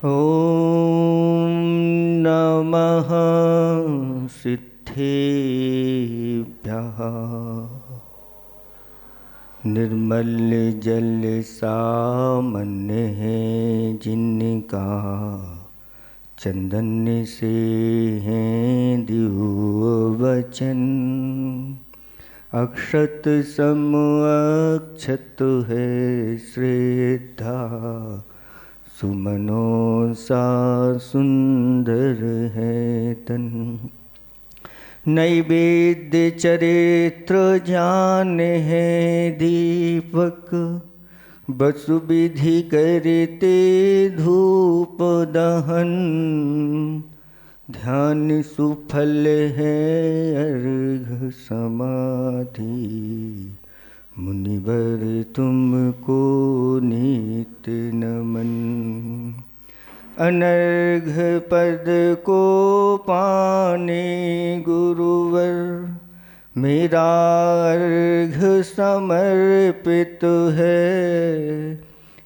ॐ नमः सिद्धेभ्यः। निर्मल जल सामान्य है जिनका, चंदन से हैं दिव्य वचन। अक्षत सम अक्षत है श्रद्धा, सुमनों सा सुंदर है तन। नैवेद्य चरित्र ज्ञान है दीपक, बसु विधि करते धूप दहन। ध्यान सुफल है अर्घ समाधि, मुनिवर तुमको नित नमन। अनर्घ पद को पाने गुरुवर, मेरा अर्घ समर्पित है।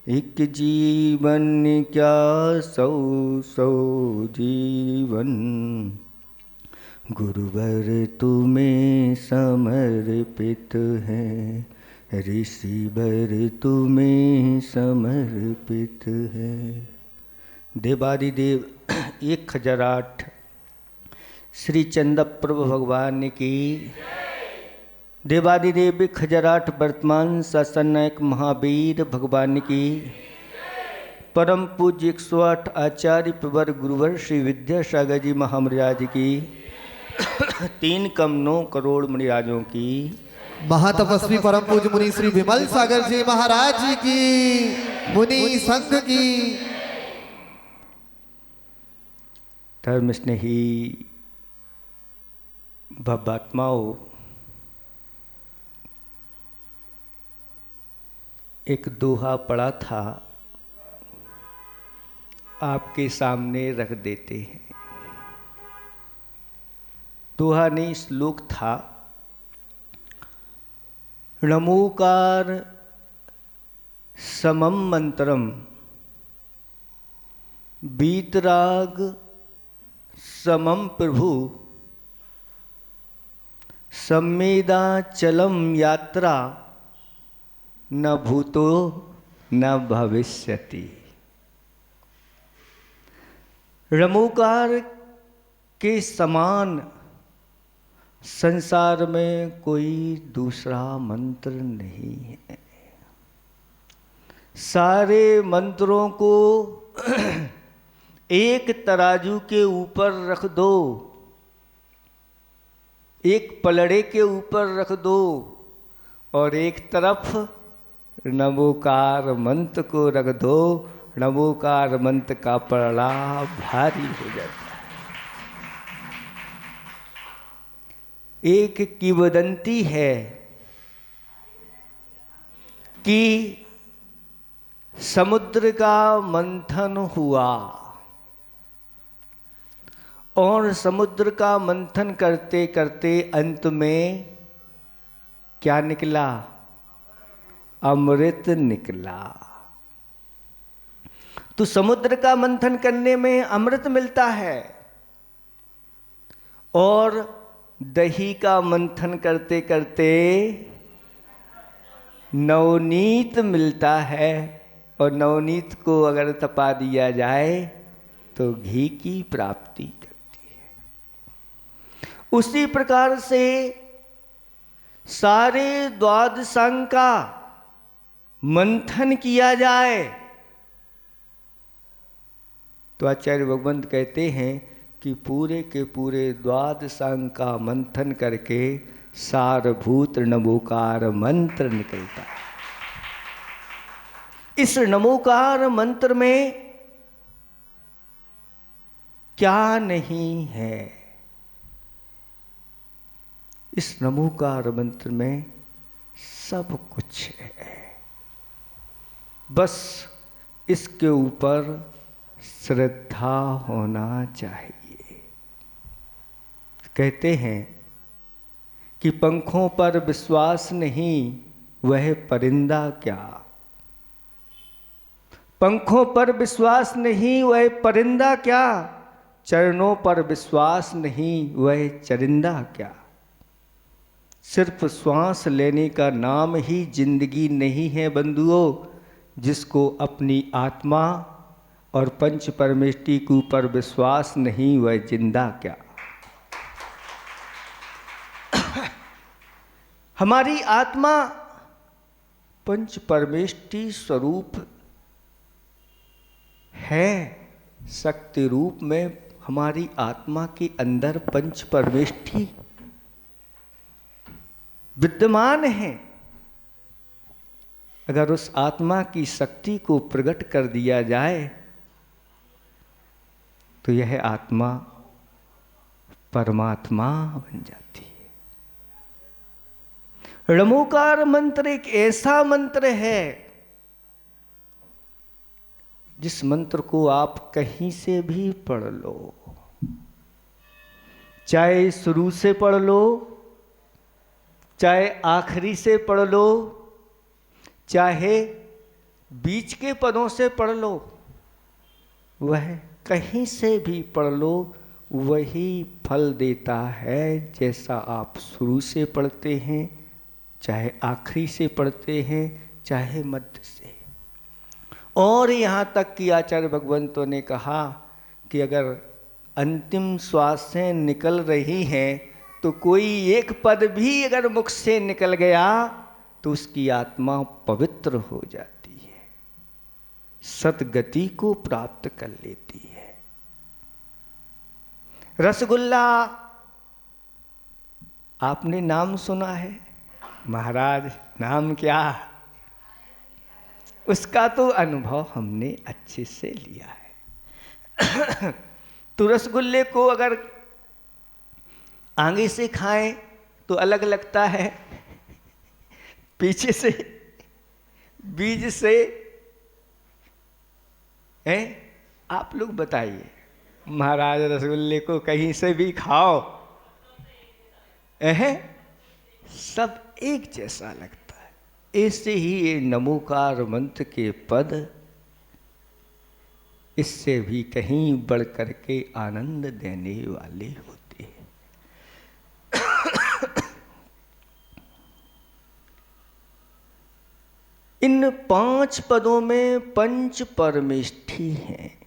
एक जीवन क्या सौ सौ जीवन, गुरुवर तुम्हें समर्पित है। ऋषिवर तुम्हें समर्पित है। देवादिदेव 1008 श्री चंद्रप्रभु भगवान की। देवादिदेव 1008 वर्तमान शासन नायक महावीर भगवान की। परम पूज्य 108 आचार्य प्रवर गुरुवर श्री विद्यासागर जी महामराज की। 3 कम 9 करोड़ मुनिराजों की। महातपस्वी परम पूज्य मुनि श्री विमल सागर जी महाराज जी की, मुनि संघ की। धर्म स्नेही भवात्माओं, एक दोहा पड़ा था, आपके सामने रख देते हैं। दोहा नहीं, श्लोक था। नमोकार समम मंत्रम, बीतराग समम प्रभु, सम्मेदा चलम यात्रा, न भूतो न भविष्यति। रमोकार के समान संसार में कोई दूसरा मंत्र नहीं है। सारे मंत्रों को एक तराजू के ऊपर रख दो, एक पलड़े के ऊपर रख दो, और एक तरफ नमोकार मंत्र को रख दो। नमोकार मंत्र का पलड़ा भारी हो जाता है। एक किंवदंती है कि समुद्र का मंथन हुआ और समुद्र का मंथन करते करते अंत में क्या निकला? अमृत निकला। तो समुद्र का मंथन करने में अमृत मिलता है, और दही का मंथन करते करते नवनीत मिलता है, और नवनीत को अगर तपा दिया जाए तो घी की प्राप्ति करती है। उसी प्रकार से सारे द्वादशांग का मंथन किया जाए तो आचार्य भगवंत कहते हैं कि पूरे के पूरे द्वादशांग का मंथन करके सारभूत नमोकार मंत्र निकलता है। इस नमोकार मंत्र में क्या नहीं है? इस नमोकार मंत्र में सब कुछ है। बस इसके ऊपर श्रद्धा होना चाहिए। कहते हैं कि पंखों पर विश्वास नहीं, वह परिंदा क्या। पंखों पर विश्वास नहीं वह परिंदा क्या, चरणों पर विश्वास नहीं वह चरिंदा क्या। सिर्फ श्वास लेने का नाम ही जिंदगी नहीं है बंधुओं, जिसको अपनी आत्मा और पंच परमेष्टि के ऊपर विश्वास नहीं वह जिंदा क्या। हमारी आत्मा पंच परमेष्टि स्वरूप है। शक्ति रूप में हमारी आत्मा के अंदर पंच परमेष्टि विद्यमान है। अगर उस आत्मा की शक्ति को प्रकट कर दिया जाए तो यह आत्मा परमात्मा बन जाती है। णमोकार मंत्र एक ऐसा मंत्र है जिस मंत्र को आप कहीं से भी पढ़ लो, चाहे शुरू से पढ़ लो, चाहे आखिरी से पढ़ लो, चाहे बीच के पदों से पढ़ लो, वह कहीं से भी पढ़ लो वही फल देता है जैसा आप शुरू से पढ़ते हैं, चाहे आखिरी से पढ़ते हैं, चाहे मध्य से। और यहाँ तक कि आचार्य भगवंतों ने कहा कि अगर अंतिम श्वासें निकल रही हैं तो कोई एक पद भी अगर मुख से निकल गया तो उसकी आत्मा पवित्र हो जाती है, सतगति को प्राप्त कर लेती है। रसगुल्ला आपने नाम सुना है, महाराज नाम क्या, उसका तो अनुभव हमने अच्छे से लिया है। तो रसगुल्ले को अगर आगे से खाएं तो अलग लगता है, पीछे से बीज से हैं। आप लोग बताइए, महाराज रसगुल्ले को कहीं से भी खाओ सब एक जैसा लगता है। ऐसे ही ये नमोकार मंत्र के पद इससे भी कहीं बढ़ कर के आनंद देने वाले होते हैं। इन 5 पदों में पंच परमेष्ठी हैं।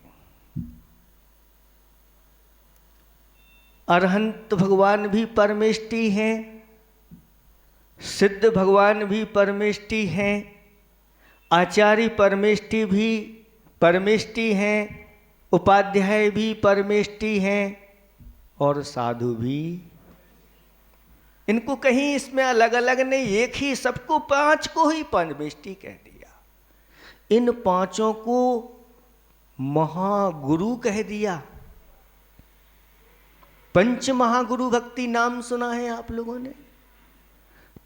अरहंत भगवान भी परमेष्ठी हैं, सिद्ध भगवान भी परमेष्ठी हैं, आचार्य परमेष्ठी भी परमेष्ठी हैं, उपाध्याय भी परमेष्ठी हैं और साधु भी। इनको कहीं इसमें अलग अलग नहीं, एक ही, सबको 5 को ही परमेष्ठी कह दिया। इन 5 को महागुरु कह दिया। पंच महागुरु भक्ति नाम सुना है आप लोगों ने?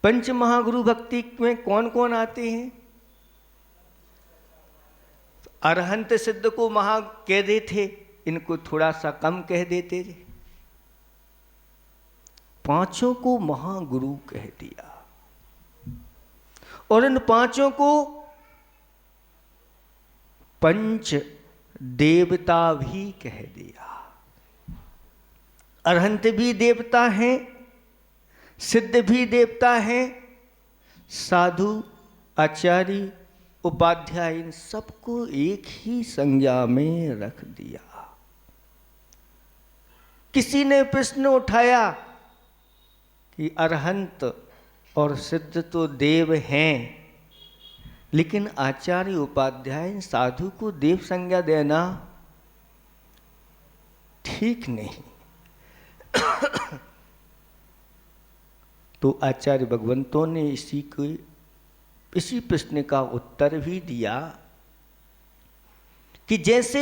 पंच महागुरु भक्ति में कौन कौन आते हैं? अरहंत सिद्ध को महा कह देते, इनको थोड़ा सा कम कह देते थे। 5 को महागुरु कह दिया और इन 5 को पंच देवता भी कह दिया। अरहंत भी देवता हैं, सिद्ध भी देवता हैं, साधु आचार्य उपाध्याय इन सबको एक ही संज्ञा में रख दिया। किसी ने प्रश्न उठाया कि अरहंत और सिद्ध तो देव हैं, लेकिन आचार्य उपाध्याय साधु को देव संज्ञा देना ठीक नहीं। तो आचार्य भगवंतों ने इसी प्रश्न का उत्तर भी दिया कि जैसे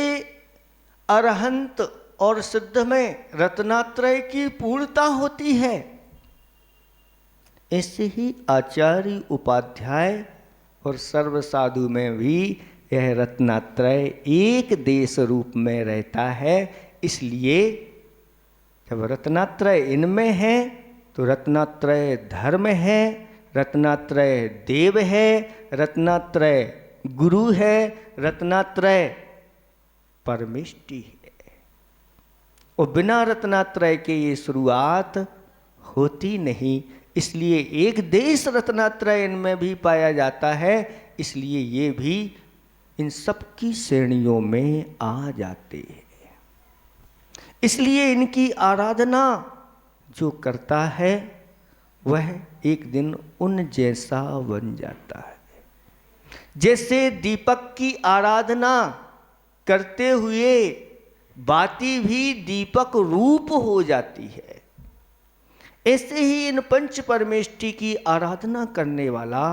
अरहंत और सिद्ध में रत्नात्रय की पूर्णता होती है, ऐसे ही आचार्य उपाध्याय और सर्व साधु में भी यह रत्नात्रय एक देश रूप में रहता है। इसलिए जब रत्नात्रय इनमें है तो रत्नात्रय धर्म है, रत्नात्रय देव है, रत्नात्रय गुरु है, रत्नात्रय परमेष्टि है। और बिना रत्नात्रय के ये शुरुआत होती नहीं। इसलिए एक देश रत्नात्रय इनमें भी पाया जाता है, इसलिए ये भी इन सब की श्रेणियों में आ जाते हैं। इसलिए इनकी आराधना जो करता है वह एक दिन उन जैसा बन जाता है। जैसे दीपक की आराधना करते हुए बाती भी दीपक रूप हो जाती है, ऐसे ही इन पंच परमेष्टि की आराधना करने वाला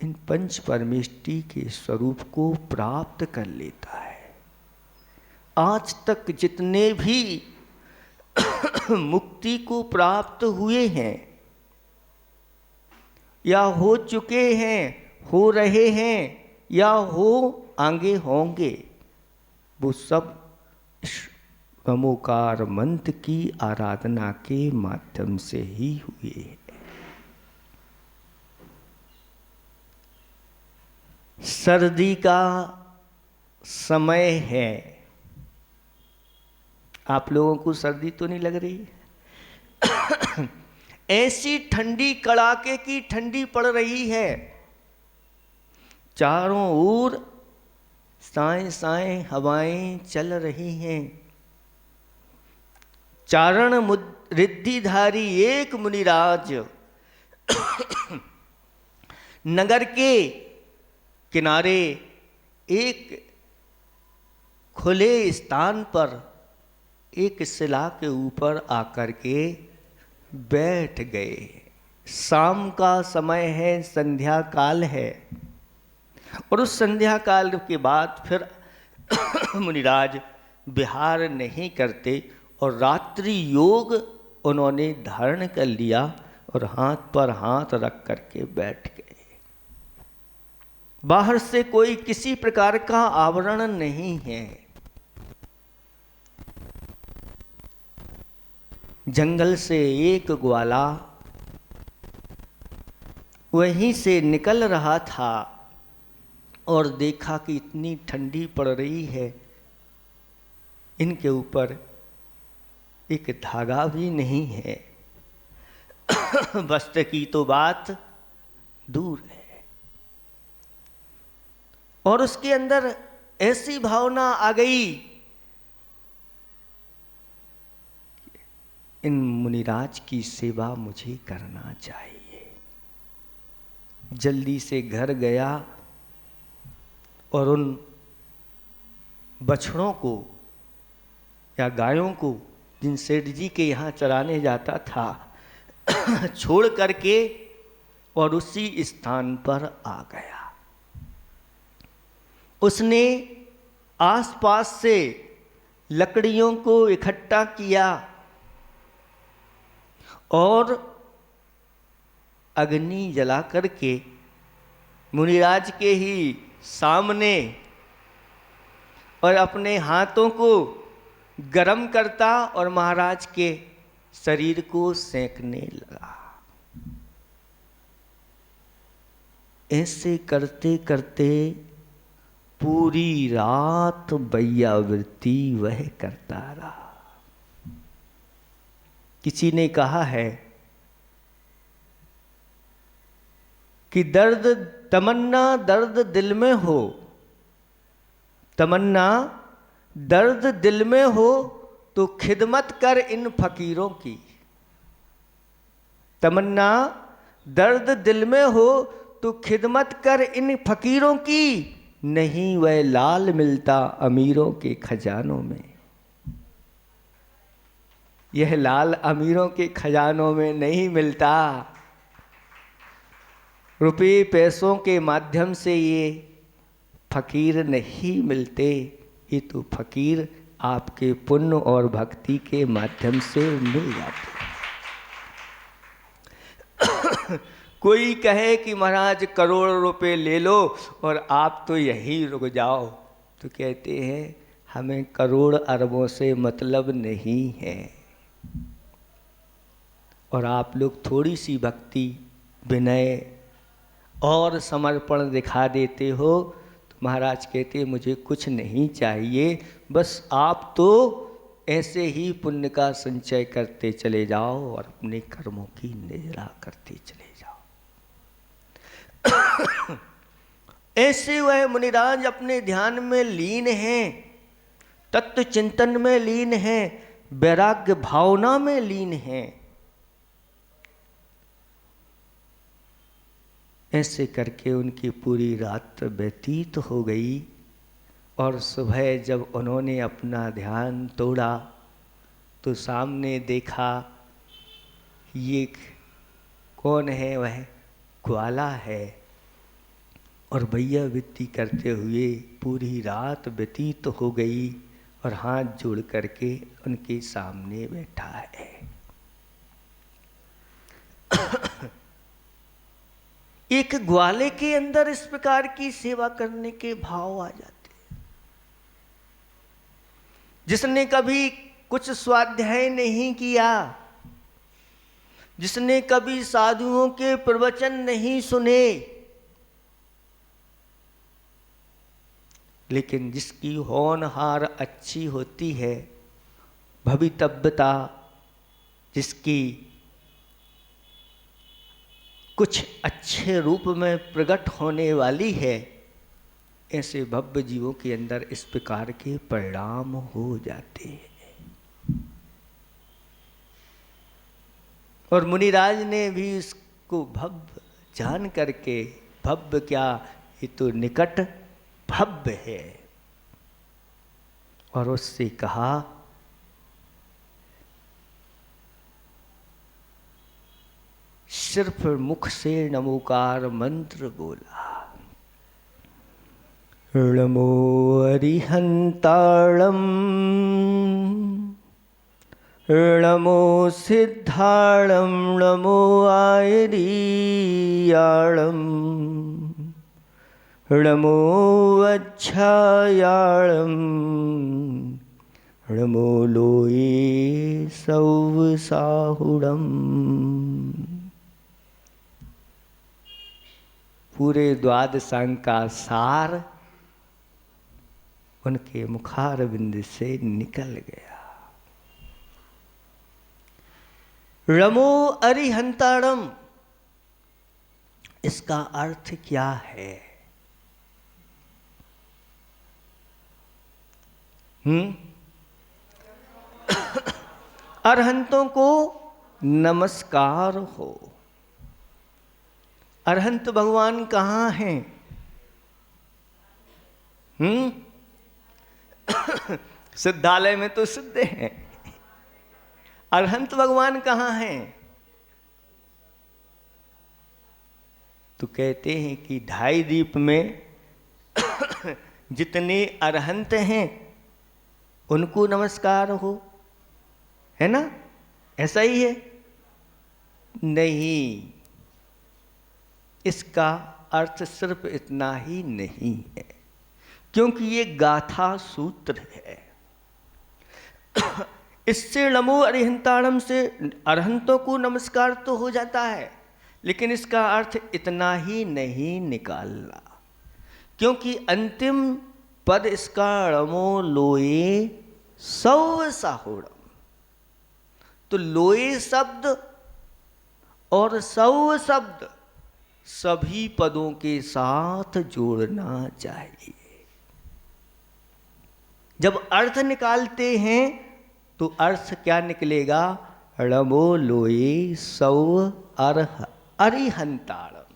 इन पंच परमेष्टि के स्वरूप को प्राप्त कर लेता है। आज तक जितने भी मुक्ति को प्राप्त हुए हैं या हो चुके हैं, हो रहे हैं या हो आगे होंगे, वो सब नमोकार मंत्र की आराधना के माध्यम से ही हुए हैं। सर्दी का समय है। आप लोगों को सर्दी तो नहीं लग रही? ऐसी ठंडी, कड़ाके की ठंडी पड़ रही है, चारों ओर साएं साएं हवाएं चल रही हैं। चारण रिद्धिधारी एक मुनिराज नगर के किनारे एक खुले स्थान पर एक शिला के ऊपर आकर के बैठ गए। शाम का समय है, संध्या काल है, और उस संध्या काल के बाद फिर मुनिराज विहार नहीं करते और रात्रि योग उन्होंने धारण कर लिया और हाथ पर हाथ रख करके बैठ गए। बाहर से कोई किसी प्रकार का आवरण नहीं है। जंगल से एक ग्वाला वहीं से निकल रहा था और देखा कि इतनी ठंडी पड़ रही है, इनके ऊपर एक धागा भी नहीं है, वस्त्र की तो बात दूर है। और उसके अंदर ऐसी भावना आ गई, इन मुनिराज की सेवा मुझे करना चाहिए। जल्दी से घर गया और उन बछड़ों को या गायों को जिन सेठ जी के यहाँ चराने जाता था छोड़ करके और उसी स्थान पर आ गया। उसने आसपास से लकड़ियों को इकट्ठा किया और अग्नि जला करके मुनिराज के ही सामने और अपने हाथों को गरम करता और महाराज के शरीर को सेंकने लगा। ऐसे करते करते पूरी रात वैयावृत्ति वह करता रहा। किसी ने कहा है कि दर्द तमन्ना दर्द दिल में हो, तमन्ना दर्द दिल में हो तो खिदमत कर इन फकीरों की। तमन्ना दर्द दिल में हो तो खिदमत कर इन फकीरों की, नहीं वह लाल मिलता अमीरों के खजानों में। यह लाल अमीरों के खजानों में नहीं मिलता। रुपये पैसों के माध्यम से ये फकीर नहीं मिलते, ये तो फकीर आपके पुण्य और भक्ति के माध्यम से मिल जाते। कोई कहे कि महाराज करोड़ रुपए ले लो और आप तो यहीं रुक जाओ, तो कहते हैं हमें करोड़ अरबों से मतलब नहीं है, और आप लोग थोड़ी सी भक्ति, विनय और समर्पण दिखा देते हो। तो महाराज कहते मुझे कुछ नहीं चाहिए, बस आप तो ऐसे ही पुण्य का संचय करते चले जाओ और अपने कर्मों की निजरा करते चले जाओ। ऐसे वह मुनिराज अपने ध्यान में लीन हैं, तत्व चिंतन में लीन हैं, वैराग्य भावना में लीन हैं। ऐसे करके उनकी पूरी रात व्यतीत हो गई और सुबह जब उन्होंने अपना ध्यान तोड़ा तो सामने देखा ये कौन है, वह ग्वाला है और भैया वित्ती करते हुए पूरी रात व्यतीत हो गई और हाथ जोड़ करके उनके सामने बैठा है। एक ग्वाले के अंदर इस प्रकार की सेवा करने के भाव आ जाते हैं। जिसने कभी कुछ स्वाध्याय नहीं किया, जिसने कभी साधुओं के प्रवचन नहीं सुने, लेकिन जिसकी होनहार अच्छी होती है, भवितव्यता जिसकी कुछ अच्छे रूप में प्रकट होने वाली है, ऐसे भव्य जीवों के अंदर इस प्रकार के परिणाम हो जाते हैं। और मुनिराज ने भी इसको भव्य जान करके, भव्य क्या, ये तो निकट भव्य है, और उससे कहा सिर्फ मुख से नमोकार मंत्र बोला, नमो अरिहंताणम, नमो सिद्धाणम, नमो आयरीयाणम, नमो अच्छायाणम, नमो लोये सौसाहुणम। पूरे द्वादशांग का सार उनके मुखारविंद से निकल गया। नमो अरिहंताणम, इसका अर्थ क्या है? अरहंतों को नमस्कार हो। अरहंत भगवान कहाँ हैं? सिद्धालय में तो सिद्ध हैं। अरहंत भगवान कहाँ हैं? तो कहते हैं कि ढाई दीप में जितने अरहंत हैं उनको नमस्कार हो, है ना? ऐसा ही है? नहीं, इसका अर्थ सिर्फ इतना ही नहीं है, क्योंकि ये गाथा सूत्र है। इससे नमो अरिहंताणम से अरहंतों को नमस्कार तो हो जाता है, लेकिन इसका अर्थ इतना ही नहीं निकालना, क्योंकि अंतिम पद इसका नमो लोये सौसाहुणम। तो लोये शब्द और सौ शब्द सभी पदों के साथ जोड़ना चाहिए। जब अर्थ निकालते हैं तो अर्थ क्या निकलेगा? नमो लोये सौ अरिहंताणम।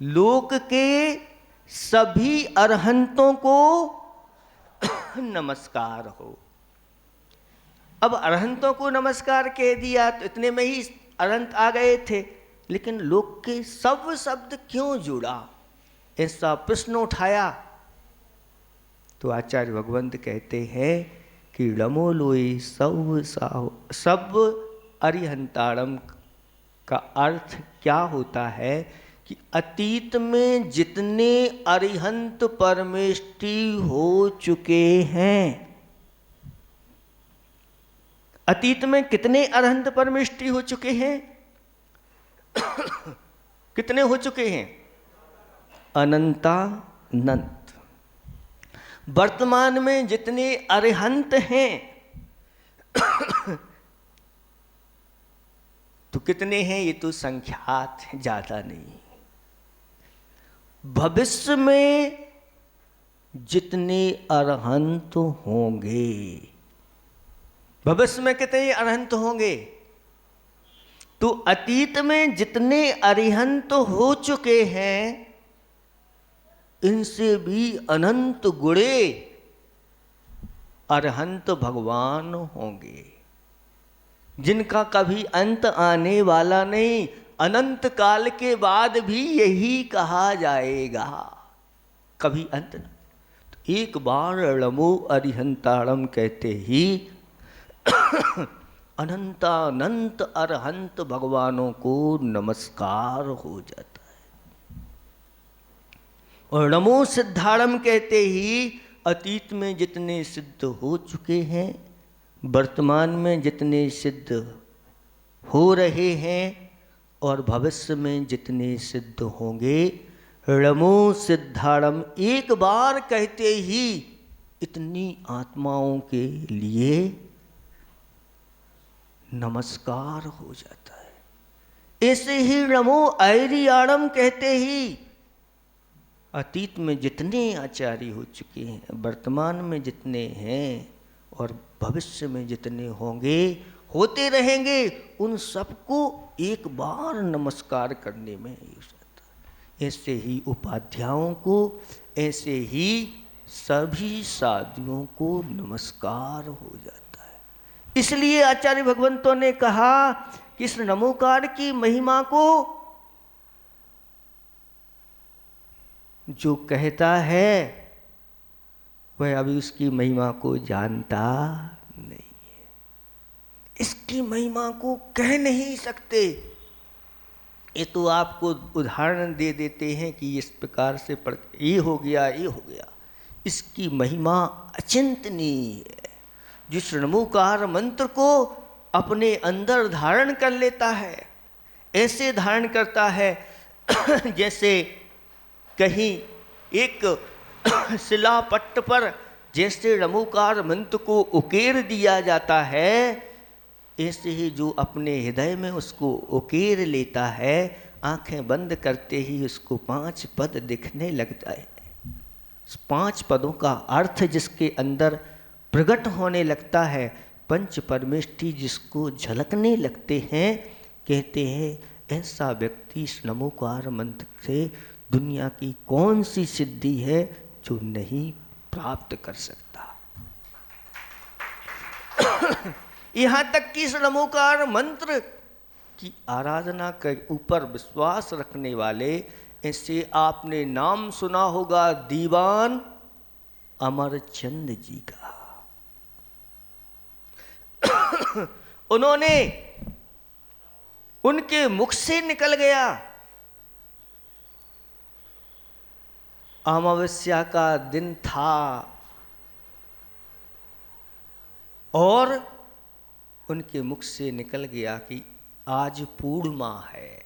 लोक के सभी अरहंतों को नमस्कार हो। अब अरहंतों को नमस्कार कह दिया तो इतने में ही अरहंत आ गए थे, लेकिन लोक के सब शब्द क्यों जुड़ा, ऐसा प्रश्न उठाया तो आचार्य भगवंत कहते हैं कि नमो लोये सब अरिहंताणम का अर्थ क्या होता है कि अतीत में जितने अरिहंत परमेष्टि हो चुके हैं, अतीत में कितने अरहंत परमेष्टि हो चुके हैं? कितने हो चुके हैं? अनंतानंत। वर्तमान में जितने अरिहंत हैं तो कितने हैं ये तो संख्यात है, ज्यादा नहीं। भविष्य में जितने अरहंत होंगे, भविष्य में कितने अरहंत होंगे, तो अतीत में जितने अरिहंत हो चुके हैं इनसे भी अनंत गुणे अरहंत भगवान होंगे, जिनका कभी अंत आने वाला नहीं। अनंत काल के बाद भी यही कहा जाएगा, कभी अंत न। तो एक बार णमो अरिहंताणम कहते ही अनंतानंत अरहंत भगवानों को नमस्कार हो जाता है। और नमो सिद्धाणम कहते ही अतीत में जितने सिद्ध हो चुके हैं, वर्तमान में जितने सिद्ध हो रहे हैं और भविष्य में जितने सिद्ध होंगे, नमो सिद्धाणम एक बार कहते ही इतनी आत्माओं के लिए नमस्कार हो जाता है। ऐसे ही नमो ऐरियाणम कहते ही अतीत में जितने आचार्य हो चुके हैं, वर्तमान में जितने हैं और भविष्य में जितने होंगे, होते रहेंगे, उन सबको एक बार नमस्कार करने में यूज आता है। ऐसे ही उपाध्यायों को, ऐसे ही सभी साधुओं को नमस्कार हो जाता है। इसलिए आचार्य भगवंतों ने कहा कि इस नमोकार की महिमा को जो कहता है वह अभी उसकी महिमा को जानता नहीं है, इसकी महिमा को कह नहीं सकते। ये तो आपको उदाहरण दे देते हैं कि इस प्रकार से पढ़ ये हो गया, ये हो गया। इसकी महिमा अचिंतनीय है। जिस नमोकार मंत्र को अपने अंदर धारण कर लेता है, ऐसे धारण करता है जैसे कहीं एक शिलापट्ट पर जैसे नमोकार मंत्र को उकेर दिया जाता है, ऐसे ही जो अपने हृदय में उसको उकेर लेता है, आंखें बंद करते ही उसको 5 पद दिखने लगता है। 5 पदों का अर्थ जिसके अंदर प्रकट होने लगता है, पंच परमेष्ठी जिसको झलकने लगते हैं, कहते हैं ऐसा व्यक्ति इस नमोकार मंत्र से दुनिया की कौन सी सिद्धि है जो नहीं प्राप्त कर सकता। यहाँ तक कि इस नमोकार मंत्र की आराधना के ऊपर विश्वास रखने वाले, ऐसे आपने नाम सुना होगा दीवान अमरचंद जी का। उन्होंने, उनके मुख से निकल गया, अमावस्या का दिन था और उनके मुख से निकल गया कि आज पूर्णिमा है।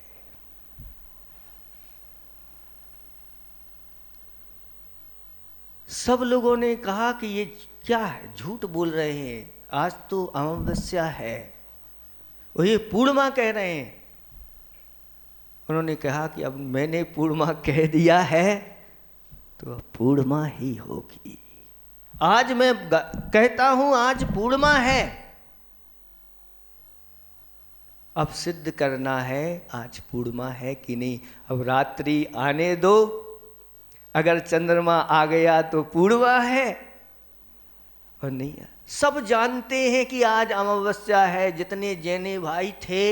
सब लोगों ने कहा कि ये क्या है, झूठ बोल रहे हैं, आज तो अमावस्या है, वो ये पूर्णिमा कह रहे हैं। उन्होंने कहा कि अब मैंने पूर्णिमा कह दिया है तो पूर्णिमा ही होगी। आज मैं कहता हूं आज पूर्णिमा है, अब सिद्ध करना है आज पूर्णिमा है कि नहीं। अब रात्रि आने दो, अगर चंद्रमा आ गया तो पूर्णिमा है और नहीं है। सब जानते हैं कि आज अमावस्या है, जितने जैने भाई थे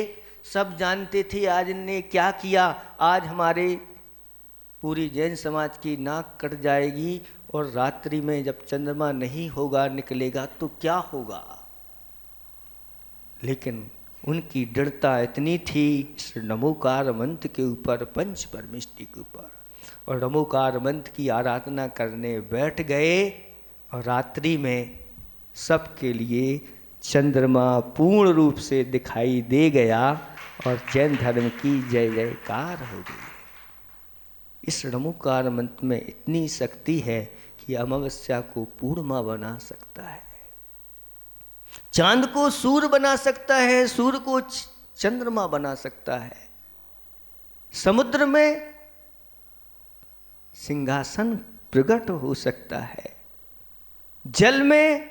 सब जानते थे आज इनने क्या किया। आज हमारे पूरी जैन समाज की नाक कट जाएगी और रात्रि में जब चंद्रमा नहीं होगा, निकलेगा तो क्या होगा। लेकिन उनकी दृढ़ता इतनी थी इस नमोकार मंत्र के ऊपर, पंच परमेष्टि के ऊपर, और नमोकार मंत्र की आराधना करने बैठ गए और रात्रि में सबके लिए चंद्रमा पूर्ण रूप से दिखाई दे गया और जैन धर्म की जय जयकार हो गई। इस णमुकार मंत्र में इतनी शक्ति है कि अमावस्या को पूर्णिमा बना सकता है, चांद को सूर्य बना सकता है, सूर्य को चंद्रमा बना सकता है, समुद्र में सिंहासन प्रकट हो सकता है, जल में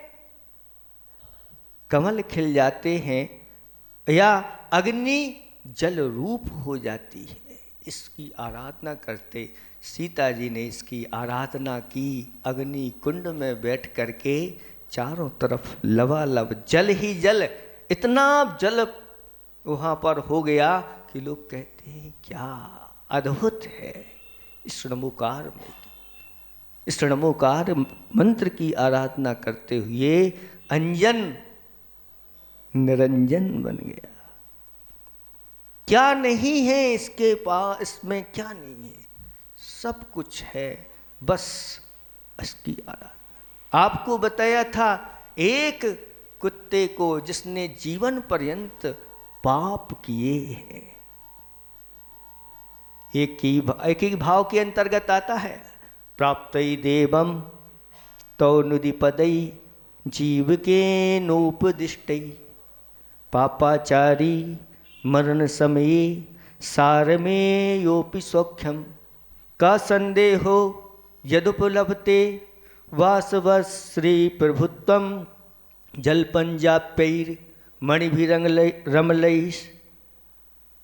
कमल खिल जाते हैं या अग्नि जल रूप हो जाती है। इसकी आराधना करते सीता जी ने इसकी आराधना की। अग्नि कुंड में बैठ करके चारों तरफ लबालब जल ही जल, इतना जल वहाँ पर हो गया कि लोग कहते हैं क्या अद्भुत है। इस णमुकार में, इस णमुकार मंत्र की आराधना करते हुए अंजन निरंजन बन गया। क्या नहीं है इसके पास, इसमें क्या नहीं है, सब कुछ है, बस इसकी आराधना। आपको बताया था एक कुत्ते को जिसने जीवन पर्यंत पाप किए हैं, एक ही भाव के अंतर्गत आता है। प्राप्त देवम तौ नुदिपदई जीव के नोपदिष्टई, पापाचारी मरण समये सार में योपि सौख्यम, का संदेहो यदुपलभते वासवश्री प्रभुत्वम, जलपंजाप्यैर मणिभिरमलैः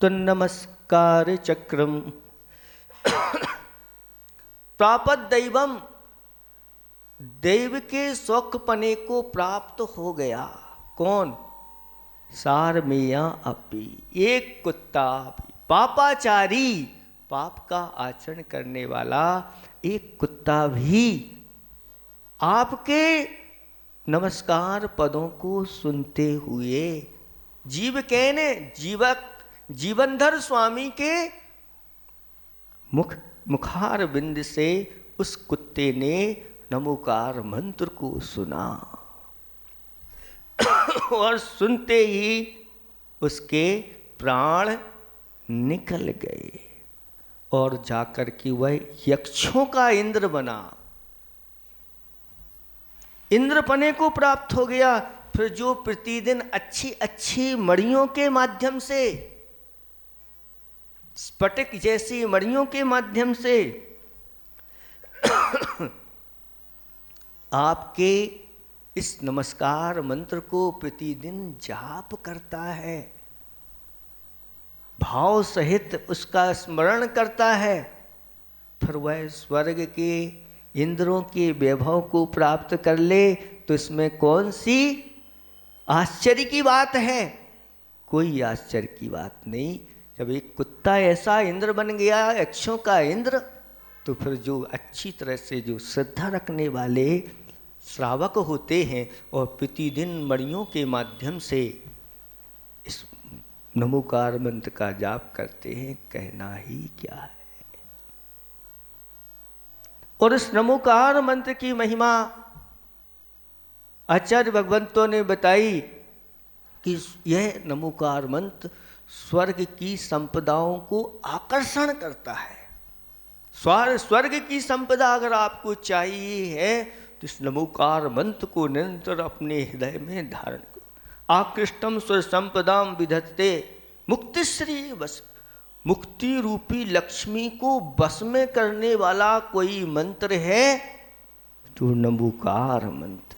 तन्नमस्कार चक्रम। प्रापत दैवम, देव के सौख्यपने को प्राप्त हो गया। कौन? सार मेया अपी, एक कुत्ता भी, पापाचारी, पाप का आचरण करने वाला एक कुत्ता भी आपके नमस्कार पदों को सुनते हुए, जीव कहने जीवनधर स्वामी के मुखार बिंद से उस कुत्ते ने नमोकार मंत्र को सुना और सुनते ही उसके प्राण निकल गए और जाकर के वह यक्षों का इंद्र बना, इंद्रपने को प्राप्त हो गया। फिर जो प्रतिदिन अच्छी अच्छी मणियों के माध्यम से, स्फटिक जैसी मणियों के माध्यम से आपके इस नमस्कार मंत्र को प्रतिदिन जाप करता है, भाव सहित उसका स्मरण करता है, फिर वह स्वर्ग के इंद्रों के वैभव को प्राप्त कर ले, तो इसमें कौन सी आश्चर्य की बात है? कोई आश्चर्य की बात नहीं। जब एक कुत्ता ऐसा इंद्र बन गया, यक्षों का इंद्र, तो फिर जो अच्छी तरह से जो श्रद्धा रखने वाले श्रावक होते हैं और प्रतिदिन मणियों के माध्यम से इस नमोकार मंत्र का जाप करते हैं, कहना ही क्या है। और इस नमोकार मंत्र की महिमा आचार्य भगवंतों ने बताई कि यह नमोकार मंत्र स्वर्ग की संपदाओं को आकर्षण करता है। स्वर्ग की संपदा अगर आपको चाहिए है तो इस नमोकार मंत्र को निरंतर अपने हृदय में धारण करो। आकृष्टम स्वर संपदाम विधत्ते मुक्तिश्री, बस मुक्ति रूपी लक्ष्मी को बस में करने वाला कोई मंत्र है तो नमोकार मंत्र।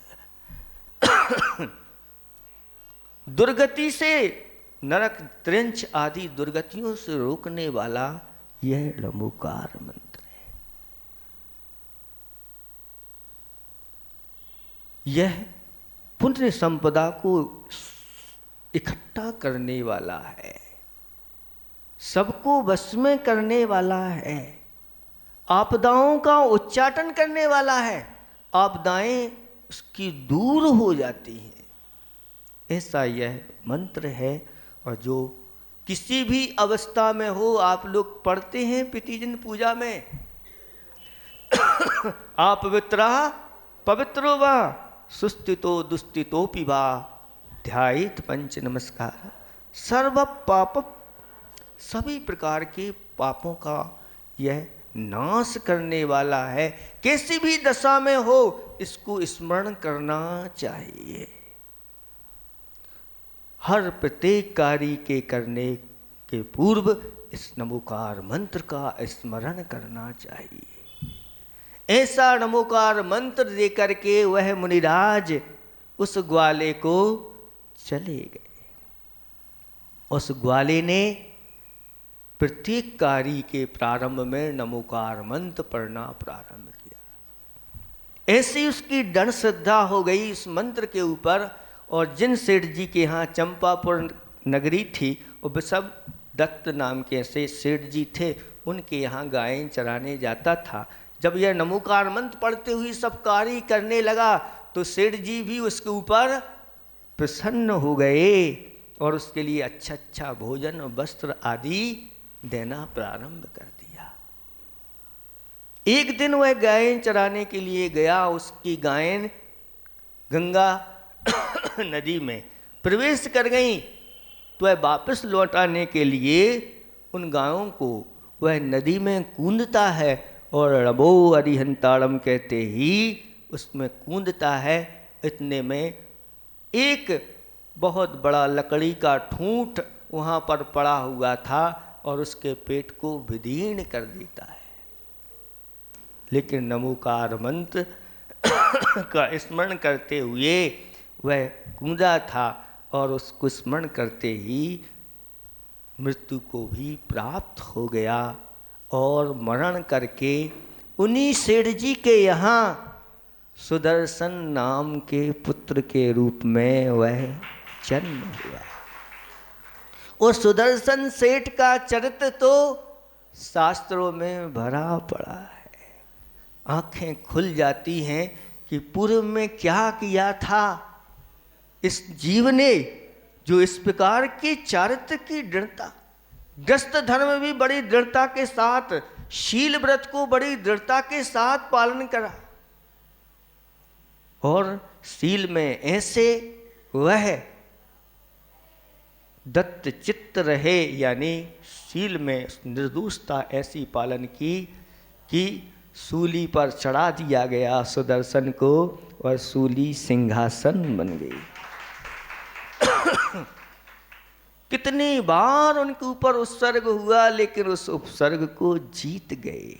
दुर्गति से, नरक त्रिंच आदि दुर्गतियों से रोकने वाला यह नमोकार मंत्र है। यह पुण्य संपदा को इकट्ठा करने वाला है, सबको वश में करने वाला है, आपदाओं का उच्चाटन करने वाला है, आपदाएं उसकी दूर हो जाती हैं। ऐसा यह मंत्र है। और जो किसी भी अवस्था में हो, आप लोग पढ़ते हैं प्रतिदिन पूजा में आप पवित्रा पवित्रो वा सुस्थितो दुस्थितोपि वा ध्यायेत पंच नमस्कार सर्व पाप सभी प्रकार के पापों का यह नाश करने वाला है। कैसी भी दशा में हो इसको स्मरण करना चाहिए। हर प्रत्येक कार्य के करने के पूर्व इस नमोकार मंत्र का स्मरण करना चाहिए। ऐसा नमोकार मंत्र देकर के वह मुनिराज उस ग्वाले को चले गए। उस ग्वाले ने प्रत्येक कार्य के प्रारंभ में नमोकार मंत्र पढ़ना प्रारंभ किया। ऐसी उसकी दृढ़ श्रद्धा हो गई इस मंत्र के ऊपर। और जिन सेठ जी के यहाँ चंपापुर नगरी थी, वो सब दत्त नाम के ऐसे सेठ जी थे, उनके यहाँ गायें चराने जाता था। जब यह नमोकार मंत्र पढ़ते हुए सब कार्य करने लगा तो सेठ जी भी उसके ऊपर प्रसन्न हो गए और उसके लिए अच्छा अच्छा भोजन और वस्त्र आदि देना प्रारंभ कर दिया। एक दिन वह गायें चराने के लिए गया। उसकी गायें गंगा नदी में प्रवेश कर गईं। तो वह वापस लौट आने के लिए उन गायों को वह नदी में कूदता है और रबो अरिहंताड़म कहते ही उसमें कूदता है। इतने में एक बहुत बड़ा लकड़ी का ठूंठ वहाँ पर पड़ा हुआ था और उसके पेट को विदीर्ण कर देता है। लेकिन नमोकार मंत्र का स्मरण करते हुए वह कूदा था और उसको स्मरण करते ही मृत्यु को भी प्राप्त हो गया और मरण करके उन्हीं सेठ जी के यहाँ सुदर्शन नाम के पुत्र के रूप में वह जन्म हुआ। और सुदर्शन सेठ का चरित्र तो शास्त्रों में भरा पड़ा है। आंखें खुल जाती हैं कि पूर्व में क्या किया था इस जीव ने, जो इस प्रकार की चारित्र की दृढ़ता, गृहस्थ धर्म भी बड़ी दृढ़ता के साथ, शील व्रत को बड़ी दृढ़ता के साथ पालन करा और शील में ऐसे वह दत्त चित्त रहे, यानी शील में निर्दोषता ऐसी पालन की कि सूली पर चढ़ा दिया गया सुदर्शन को और सूली सिंहासन बन गई। कितनी बार उनके ऊपर उत्सर्ग हुआ लेकिन उस उपसर्ग को जीत गए।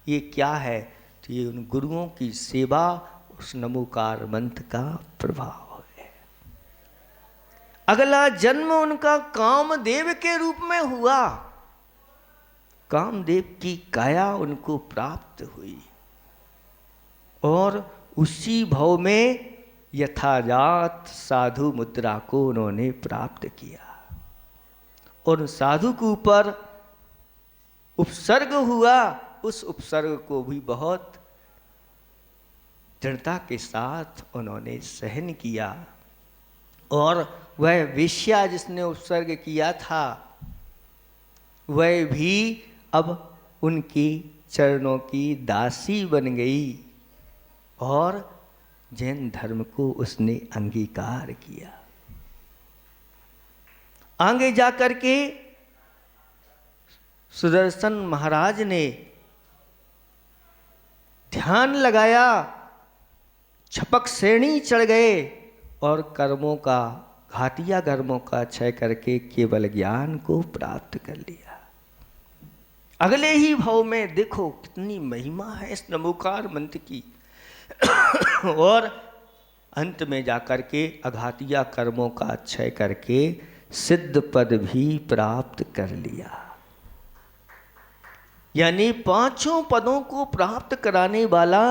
ये क्या है? तो ये उन गुरुओं की सेवा, उस नमोकार मंत्र का प्रभाव है। अगला जन्म उनका कामदेव के रूप में हुआ। कामदेव की काया उनको प्राप्त हुई और उसी भव में यथाजात साधु मुद्रा को उन्होंने प्राप्त किया और साधु के ऊपर उपसर्ग हुआ। उस उपसर्ग को भी बहुत दृढ़ता के साथ उन्होंने सहन किया और वह वेश्या जिसने उपसर्ग किया था वह भी अब उनकी चरणों की दासी बन गई और जैन धर्म को उसने अंगीकार किया। आगे जाकर के सुदर्शन महाराज ने ध्यान लगाया, छपक श्रेणी चढ़ गए और कर्मों का, घाटिया कर्मों का क्षय करके केवल ज्ञान को प्राप्त कर लिया। अगले ही भाव में देखो कितनी महिमा है इस नमोकार मंत्र की। और अंत में जाकर के अघातिया कर्मों का क्षय करके सिद्ध पद भी प्राप्त कर लिया। यानी पांचों पदों को प्राप्त कराने वाला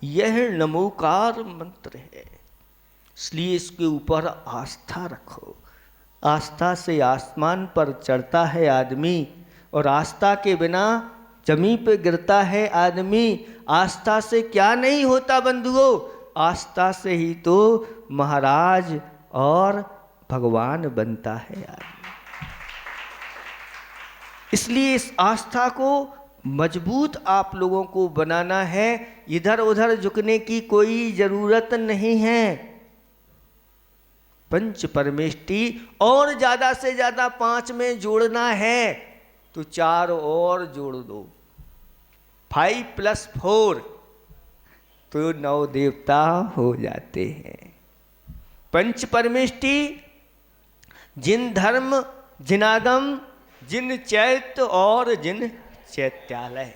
यह नमोकार मंत्र है। इसलिए इसके ऊपर आस्था रखो। आस्था से आसमान पर चढ़ता है आदमी और आस्था के बिना जमीन पे गिरता है आदमी। आस्था से क्या नहीं होता बंधुओं, आस्था से ही तो महाराज और भगवान बनता है आदमी। इसलिए इस आस्था को मजबूत आप लोगों को बनाना है। इधर उधर झुकने की कोई जरूरत नहीं है। पंच परमेष्टि और ज़्यादा से ज़्यादा 5 में जोड़ना है तो 4 और जोड़ दो, 5 + 4 तो 9 देवता हो जाते हैं। पंच परमेष्टि जिन धर्म, जिनागम, जिन चैत्य और जिन चैत्यालय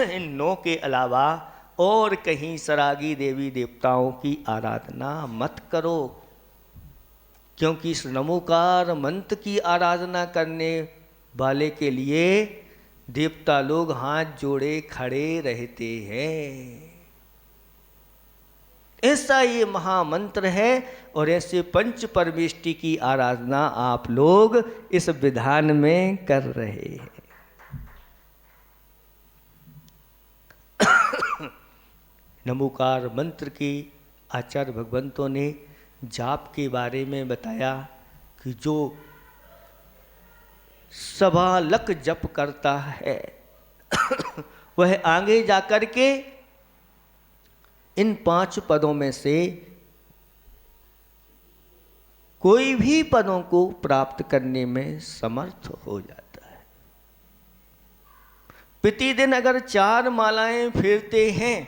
इन 9 के अलावा और कहीं सरागी देवी देवताओं की आराधना मत करो, क्योंकि इस नमोकार मंत्र की आराधना करने वाले के लिए देवता लोग हाथ जोड़े खड़े रहते हैं। ऐसा ये महामंत्र है और ऐसे पंच परमेष्टि की आराधना आप लोग इस विधान में कर रहे हैं। नमोकार मंत्र की आचार्य भगवंतों ने जाप के बारे में बताया कि जो 1.25 लाख जप करता है वह आगे जाकर के इन 5 पदों में से कोई भी पदों को प्राप्त करने में समर्थ हो जाता है। प्रतिदिन अगर 4 मालाएं फेरते हैं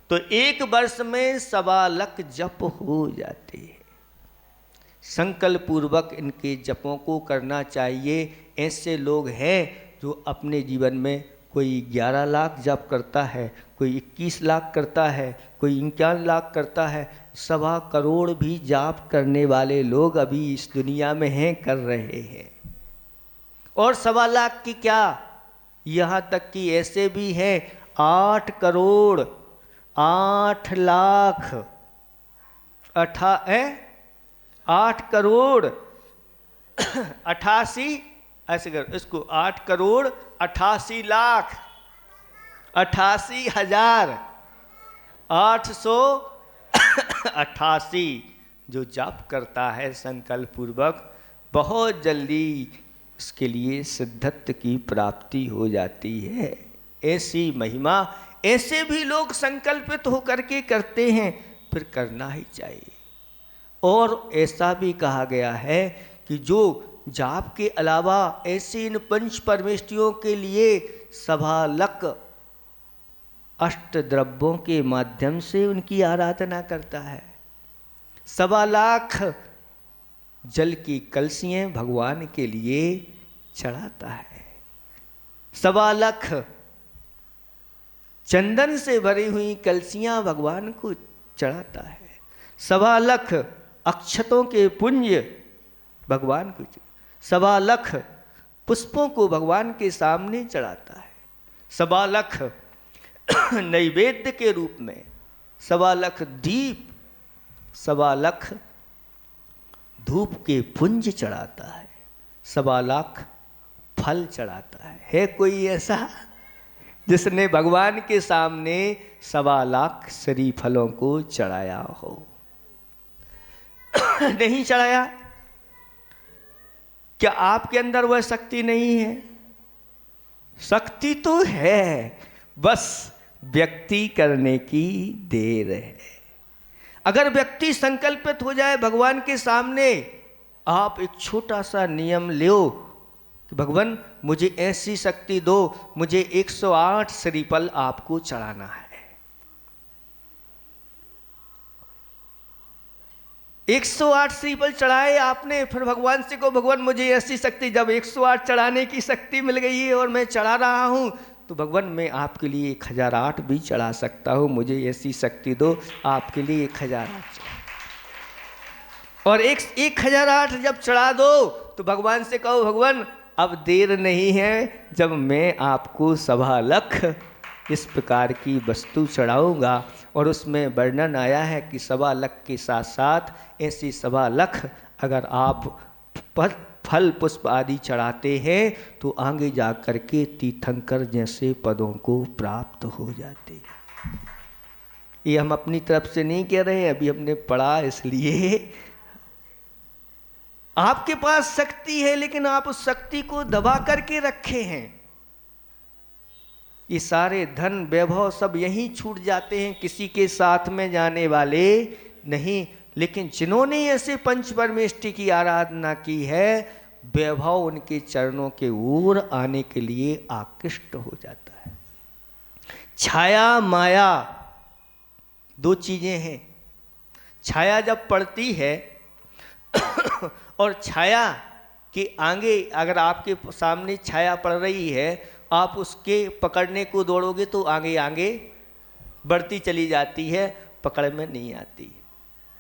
तो 1 वर्ष में 1.25 लाख जप हो जाते हैं। संकल्प पूर्वक इनके जपों को करना चाहिए। ऐसे लोग हैं जो अपने जीवन में कोई 11 लाख जप करता है, कोई 21 लाख करता है, कोई 51 लाख करता है। 1.25 करोड़ भी जाप करने वाले लोग अभी इस दुनिया में हैं, कर रहे हैं। और 1.25 लाख की क्या, यहाँ तक कि ऐसे भी हैं 8 करोड़ 8 लाख 8 करोड़ 88 ऐसे कर इसको 8 करोड़ 88 लाख 88,888 जो जाप करता है संकल्प पूर्वक, बहुत जल्दी इसके लिए सिद्धत्व की प्राप्ति हो जाती है। ऐसी महिमा ऐसे भी लोग संकल्पित होकर के करते हैं, फिर करना ही चाहिए। और ऐसा भी कहा गया है कि जो जाप के अलावा ऐसे इन पंच परमेष्टियों के लिए 1.25 लाख अष्टद्रव्यों के माध्यम से उनकी आराधना करता है। 1.25 लाख जल की कलसियाँ भगवान के लिए चढ़ाता है। 1.25 लाख चंदन से भरी हुई कलसियाँ भगवान को चढ़ाता है। 1.25 लाख अक्षतों के पुंज भगवान को, 1.25 लाख पुष्पों को भगवान के सामने चढ़ाता है। 1.25 लाख नैवेद्य के रूप में, 1.25 लाख दीप, 1.25 लाख धूप के पुंज चढ़ाता है, 1.25 लाख फल चढ़ाता है। है कोई ऐसा जिसने भगवान के सामने 1.25 लाख श्री फलों को चढ़ाया हो? नहीं चढ़ाया। क्या आपके अंदर वह शक्ति नहीं है? शक्ति तो है, बस व्यक्ति करने की देर है। अगर व्यक्ति संकल्पित हो जाए भगवान के सामने, आप एक छोटा सा नियम लो कि भगवान मुझे ऐसी शक्ति दो, मुझे 108 श्रीफल आपको चढ़ाना है। 108 श्रीफल चढ़ाए आपने, फिर भगवान से कहो भगवान मुझे ऐसी शक्ति, जब 108 चढ़ाने की शक्ति मिल गई है और मैं चढ़ा रहा हूँ, तो भगवान मैं आपके लिए 1008 भी चढ़ा सकता हूँ, मुझे ऐसी शक्ति दो, आपके लिए 1008। और 1008 जब चढ़ा दो तो भगवान से कहो भगवान अब देर नहीं है, जब मैं आपको 1.25 लाख इस प्रकार की वस्तु चढ़ाऊँगा। और उसमें वर्णन आया है कि 1.25 लाख के साथ साथ ऐसी 1.25 लाख अगर आप फल पुष्प आदि चढ़ाते हैं तो आगे जा कर के तीर्थंकर जैसे पदों को प्राप्त हो जाते हैं। ये हम अपनी तरफ से नहीं कह रहे हैं, अभी हमने पढ़ा इसलिए। आपके पास शक्ति है लेकिन आप उस शक्ति को दबा करके रखे हैं। ये सारे धन वैभव सब यहीं छूट जाते हैं, किसी के साथ में जाने वाले नहीं, लेकिन जिन्होंने ऐसे पंच परमेष्टि की आराधना की है, वैभव उनके चरणों के ओर आने के लिए आकृष्ट हो जाता है। छाया माया दो चीजें हैं। छाया जब पड़ती है और छाया के आगे अगर आपके सामने छाया पड़ रही है, आप उसके पकड़ने को दौड़ोगे तो आगे आगे बढ़ती चली जाती है, पकड़ में नहीं आती।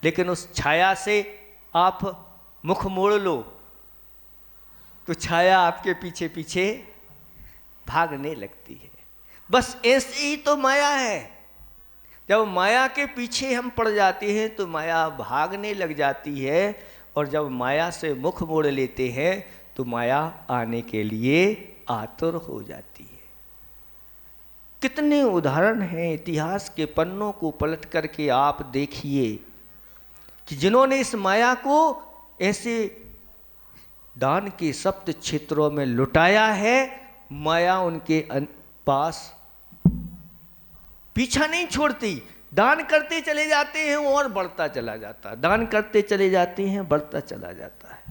लेकिन उस छाया से आप मुख मोड़ लो तो छाया आपके पीछे पीछे भागने लगती है। बस ऐसे ही तो माया है। जब माया के पीछे हम पड़ जाते हैं तो माया भागने लग जाती है, और जब माया से मुख मोड़ लेते हैं तो माया आने के लिए आतुर हो जाती है। कितने उदाहरण हैं, इतिहास के पन्नों को पलट करके आप देखिए कि जिन्होंने इस माया को ऐसे दान के सप्त क्षेत्रों में लुटाया है, माया उनके पास पीछा नहीं छोड़ती। दान करते चले जाते हैं और बढ़ता चला जाता है, दान करते चले जाते हैं, बढ़ता चला जाता है।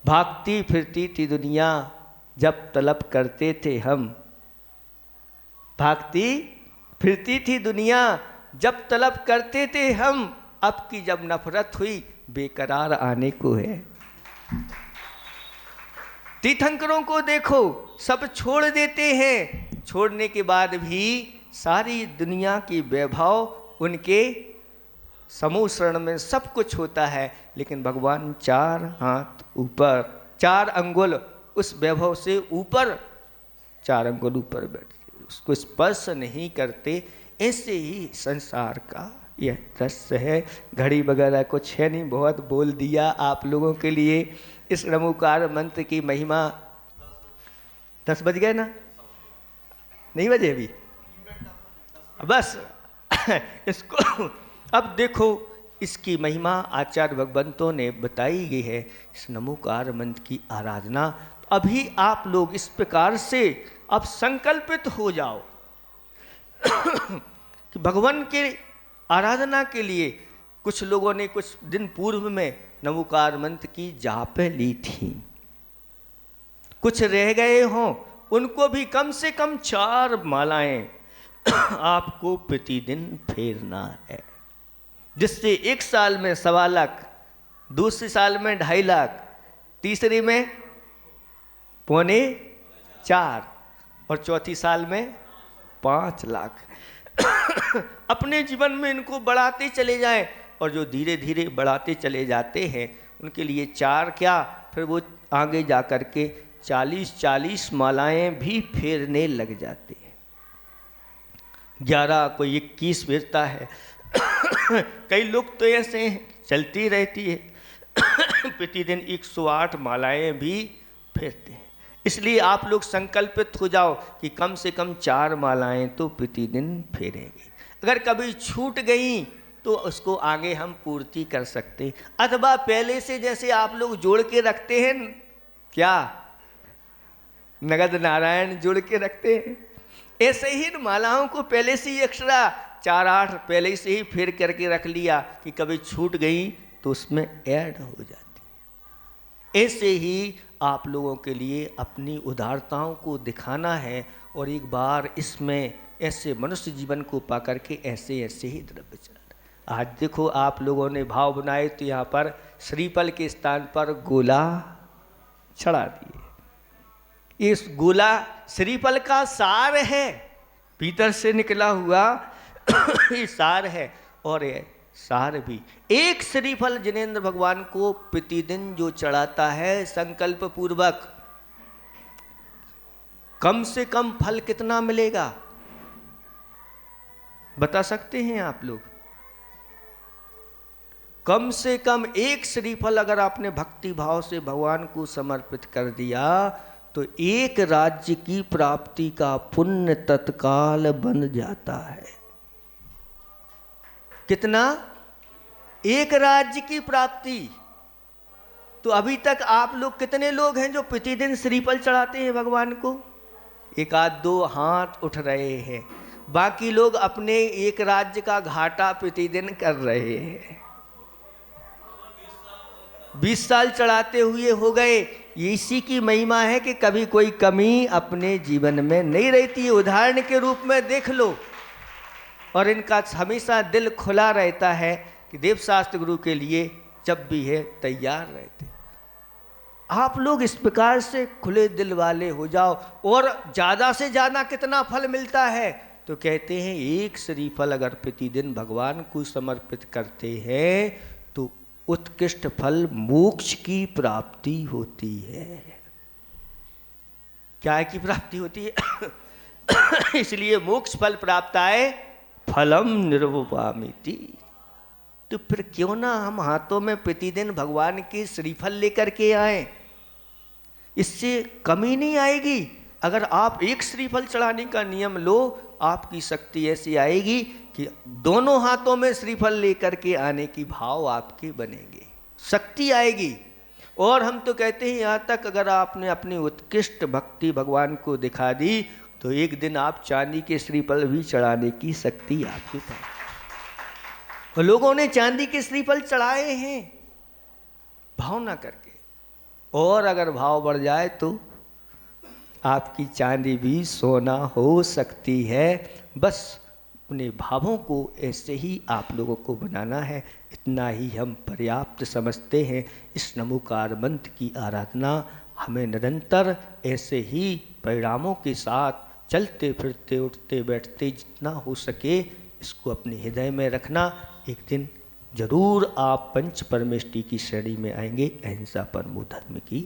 भागती फिरती थी दुनिया जब तलब करते थे हम, भागती फिरती थी दुनिया जब तलब करते थे हम, अब की जब नफरत हुई बेकरार आने को है। तीर्थंकरों को देखो, सब छोड़ देते हैं, छोड़ने के बाद भी सारी दुनिया की वैभव उनके समूह शरण में सब कुछ होता है, लेकिन भगवान 4 हाथ ऊपर 4 अंगुल उस वैभव से ऊपर 4 अंगुल ऊपर बैठते, उसको स्पर्श नहीं करते। ऐसे ही संसार का यह दृश्य है। घड़ी वगैरह कुछ है नहीं, बहुत बोल दिया आप लोगों के लिए। इस नमोकार मंत्र की महिमा 10 बज गए ना, नहीं बजे अभी, बस इसको अब देखो, इसकी महिमा आचार्य भगवंतों ने बताई गई है। इस नमोकार मंत्र की आराधना तो अभी आप लोग इस प्रकार से अब संकल्पित हो जाओ कि भगवान के आराधना के लिए कुछ लोगों ने कुछ दिन पूर्व में नमोकार मंत्र की जापें ली थी, कुछ रह गए हों, उनको भी कम से कम 4 मालाएं आपको प्रतिदिन फेरना है, जिससे 1 साल में 1.25 लाख, दूसरे साल में 2.5 लाख, तीसरी में 3.25 और चौथी साल में 5 लाख अपने जीवन में इनको बढ़ाते चले जाएं। और जो धीरे धीरे बढ़ाते चले जाते हैं उनके लिए 4 क्या, फिर वो आगे जा कर के 40-40 मालाएं भी फेरने लग जाते हैं। 11 कोई 21 फेरता है कई लोग तो ऐसे चलती रहती है प्रतिदिन 108 मालाएं भी फेरते हैं। इसलिए आप लोग संकल्पित हो जाओ कि कम से कम 4 मालाएं तो प्रतिदिन फेरेंगे। अगर कभी छूट गई तो उसको आगे हम पूर्ति कर सकते, अथवा पहले से जैसे आप लोग जोड़ के रखते हैं, क्या नगद नारायण जोड़ के रखते हैं, ऐसे ही इन मालाओं को पहले से ही एक्स्ट्रा 4-8 पहले से ही फेर करके रख लिया कि कभी छूट गई तो उसमें ऐड हो जाती है। ऐसे ही आप लोगों के लिए अपनी उदारताओं को दिखाना है, और एक बार इसमें ऐसे मनुष्य जीवन को पा करके ऐसे ऐसे ही द्रव्य चढ़ा। आज देखो आप लोगों ने भाव बनाए तो यहाँ पर श्रीफल के स्थान पर गोला चढ़ा दिए। इस गोला श्रीफल का सार है, भीतर से निकला हुआ ये सार है, और ये सार भी एक श्रीफल जिनेंद्र भगवान को प्रतिदिन जो चढ़ाता है संकल्प पूर्वक, कम से कम फल कितना मिलेगा बता सकते हैं आप लोग? कम से कम 1 श्रीफल अगर आपने भक्ति भाव से भगवान को समर्पित कर दिया तो 1 राज्य की प्राप्ति का पुण्य तत्काल बन जाता है। कितना? 1 राज्य की प्राप्ति। तो अभी तक आप लोग कितने लोग हैं जो प्रतिदिन श्रीफल चढ़ाते हैं भगवान को? 1-2 हाथ उठ रहे हैं। बाकी लोग अपने एक राज्य का घाटा प्रतिदिन कर रहे हैं। 20 साल चढ़ाते हुए हो गए। ये इसी की महिमा है कि कभी कोई कमी अपने जीवन में नहीं रहती है। उदाहरण के रूप में देख लो। और इनका हमेशा दिल खुला रहता है कि देवशास्त्र गुरु के लिए जब भी है तैयार रहते। आप लोग इस प्रकार से खुले दिल वाले हो जाओ। और ज़्यादा से ज़्यादा कितना फल मिलता है? तो कहते हैं एक श्रीफल अगर प्रतिदिन भगवान को समर्पित करते हैं तो उत्कृष्ट फल मोक्ष की प्राप्ति होती है। क्या की प्राप्ति होती है? इसलिए मोक्ष फल प्राप्त आए फलम निर्वपामिति। तो फिर क्यों ना हम हाथों में प्रतिदिन भगवान के श्रीफल लेकर के आए। इससे कमी नहीं आएगी। अगर आप एक श्रीफल चढ़ाने का नियम लो, आपकी शक्ति ऐसी आएगी कि दोनों हाथों में श्रीफल लेकर के आने की भाव आपके बनेंगे, शक्ति आएगी। और हम तो कहते हैं यहाँ तक अगर आपने अपनी उत्कृष्ट भक्ति भगवान को दिखा दी तो एक दिन आप चांदी के श्रीफल भी चढ़ाने की शक्ति आपके पास। तो लोगों ने चांदी के श्रीफल चढ़ाए हैं भावना करके। और अगर भाव बढ़ जाए तो आपकी चांदी भी सोना हो सकती है। बस अपने भावों को ऐसे ही आप लोगों को बनाना है। इतना ही हम पर्याप्त समझते हैं। इस नमोकार मंत्र की आराधना हमें निरंतर ऐसे ही परिणामों के साथ चलते फिरते उठते बैठते जितना हो सके इसको अपने हृदय में रखना। एक दिन जरूर आप पंच परमेष्टि की श्रेणी में आएंगे। अहिंसा परमो धर्म की।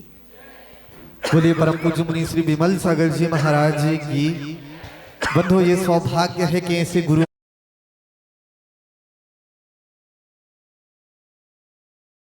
बोलिए परम पूज्य मुनि श्री विमल सागर जी महाराज जी की। बंधु ये सौभाग्य है कि ऐसे गुरु